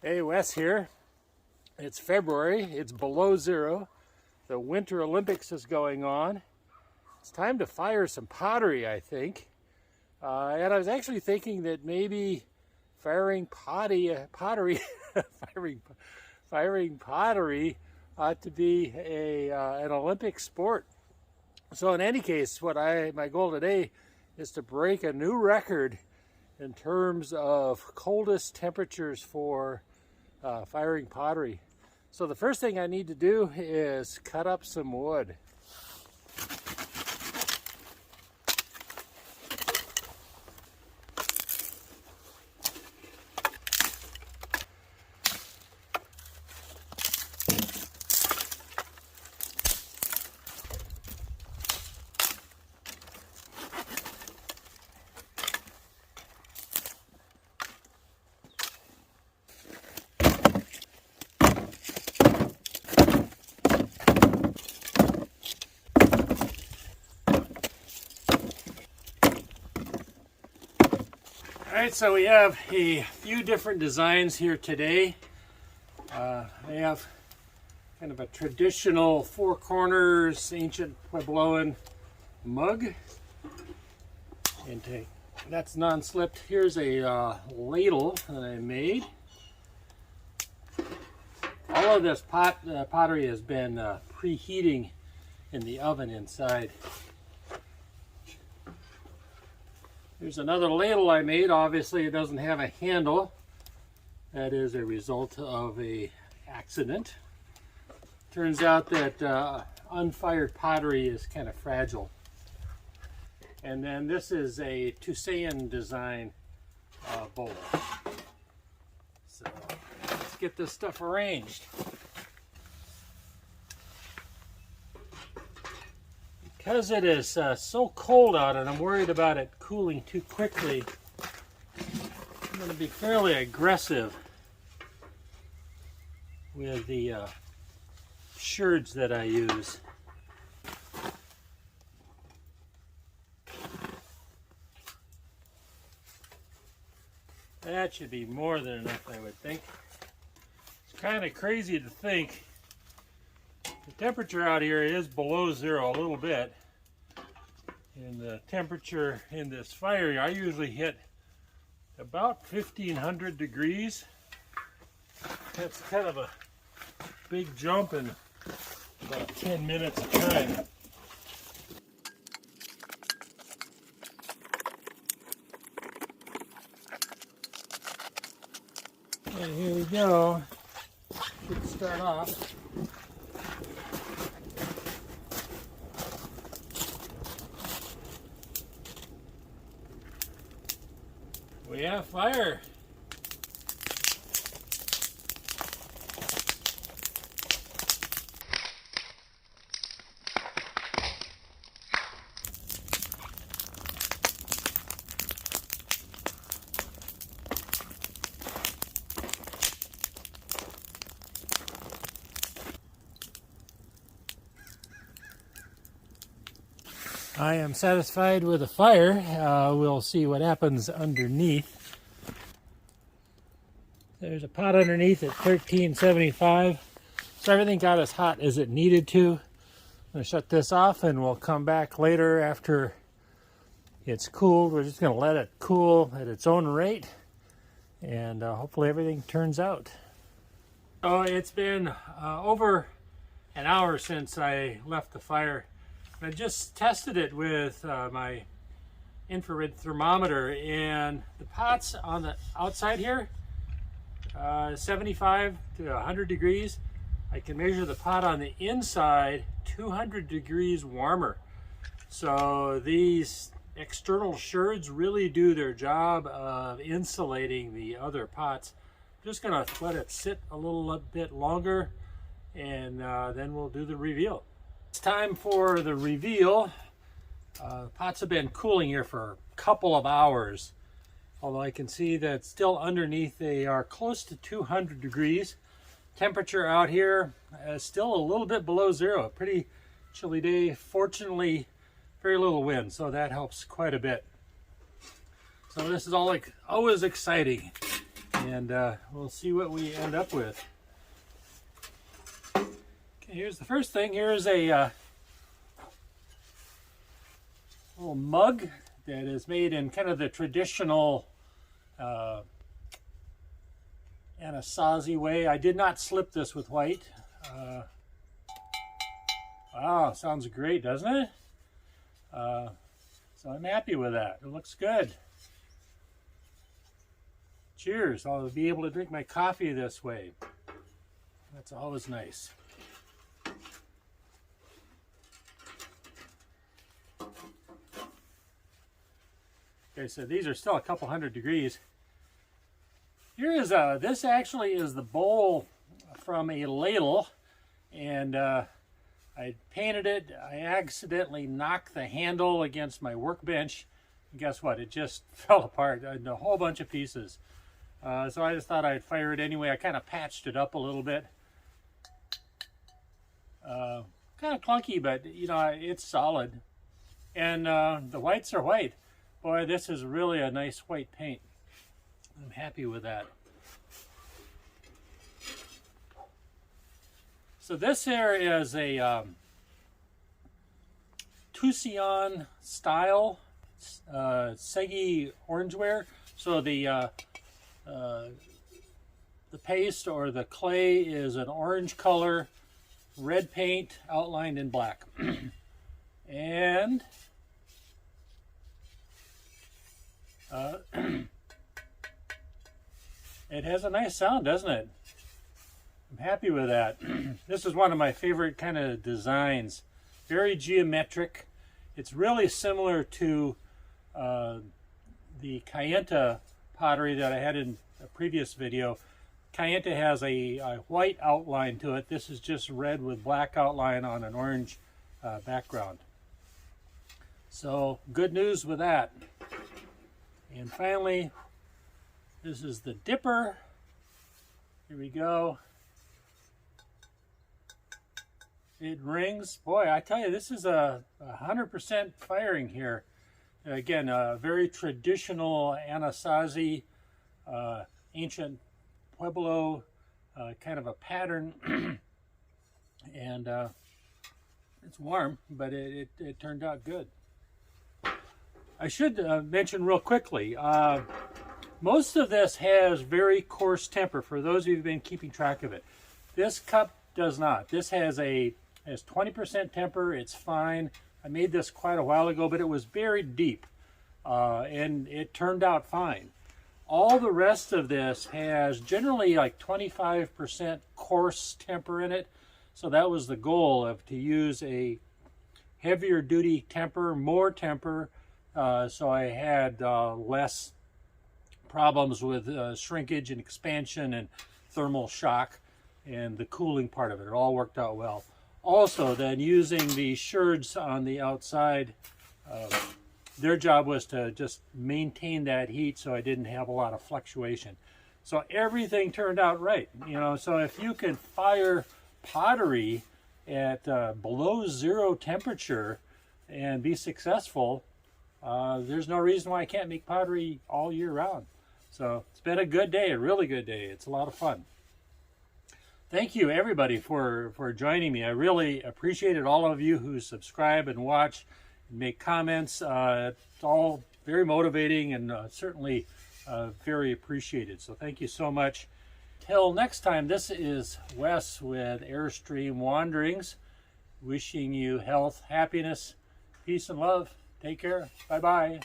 Hey, Wes here. It's February, it's below zero. The Winter Olympics is going on. It's time to fire some pottery, I think. And I was actually thinking that maybe firing pottery ought to be an Olympic sport. So in any case, my goal today is to break a new record in terms of coldest temperatures for firing pottery. So the first thing I need to do is cut up some wood. Alright, so we have a few different designs here today. I have kind of a traditional four corners, ancient Puebloan mug. And that's non-slipped. Here's a ladle that I made. All of this pottery has been preheating in the oven inside. Here's another ladle I made. Obviously it doesn't have a handle. That is a result of an accident. Turns out that unfired pottery is kind of fragile. And then this is a Tusayan design bowl. So let's get this stuff arranged. Because it is so cold out and I'm worried about it cooling too quickly, I'm going to be fairly aggressive with the sherds that I use. That should be more than enough, I would think. It's kind of crazy to think the temperature out here is below zero a little bit. And the temperature in this fire, I usually hit about 1500 degrees. That's kind of a big jump in about 10 minutes of time. And here we go. Should start off. We have fire. I am satisfied with the fire. We'll see what happens underneath. There's a pot underneath at 1375. So everything got as hot as it needed to. I'm going to shut this off and we'll come back later after it's cooled. We're just going to let it cool at its own rate and hopefully everything turns out. So it's been over an hour since I left the fire. I just tested it with my infrared thermometer, and the pots on the outside here, 75 to 100 degrees. I can measure the pot on the inside 200 degrees warmer. So these external sherds really do their job of insulating the other pots. I'm just gonna let it sit a little bit longer and then we'll do the reveal. It's time for the reveal. The pots have been cooling here for a couple of hours. Although I can see that still underneath they are close to 200 degrees. Temperature out here is still a little bit below zero. A pretty chilly day. Fortunately, very little wind, so that helps quite a bit. So this is always exciting. and we'll see what we end up with. Okay, here's the first thing. Here's a little mug that is made in kind of the traditional Anasazi way. I did not slip this with white. Wow, sounds great, doesn't it? So I'm happy with that. It looks good. Cheers. I'll be able to drink my coffee this way. That's always nice. Okay, so these are still a couple hundred degrees. Here is this actually is the bowl from a ladle, and I painted it. I accidentally knocked the handle against my workbench, and guess what? It just fell apart into a whole bunch of pieces. So I just thought I'd fire it anyway. I kind of patched it up a little bit. Kind of clunky, but you know, it's solid. And the whites are white. Boy, this is really a nice white paint. I'm happy with that. So this here is a Tucson style Segi orangeware. So the paste or the clay is an orange color, red paint outlined in black. And it has a nice sound, doesn't it? I'm happy with that. This is one of my favorite kind of designs. Very geometric. It's really similar to the Kayenta pottery that I had in a previous video. Kayenta has a white outline to it. This is just red with black outline on an orange background. So good news with that. And finally, this is the dipper. Here we go. It rings. Boy, I tell you, this is a 100% firing here. Again, a very traditional Anasazi, ancient Pueblo kind of a pattern. And it's warm, but it turned out good. I should mention real quickly, most of this has very coarse temper, for those of you who've been keeping track of it. This cup does not. This has 20% temper. It's fine. I made this quite a while ago, but it was buried deep, and it turned out fine. All the rest of this has generally like 25% coarse temper in it, so that was the goal, to use a heavier duty temper, more temper, so I had less problems with shrinkage and expansion and thermal shock and the cooling part of it. It all worked out well. Also, then using the sherds on the outside, their job was to just maintain that heat so I didn't have a lot of fluctuation. So everything turned out right. You know, so if you can fire pottery at below zero temperature and be successful, there's no reason why I can't make pottery all year round. So it's been a good day, a really good day. It's a lot of fun. Thank you, everybody, for joining me. I really appreciate it. All of you who subscribe and watch and make comments. It's all very motivating and certainly very appreciated. So thank you so much. Till next time, this is Wes with Airstream Wanderings, wishing you health, happiness, peace, and love. Take care. Bye-bye.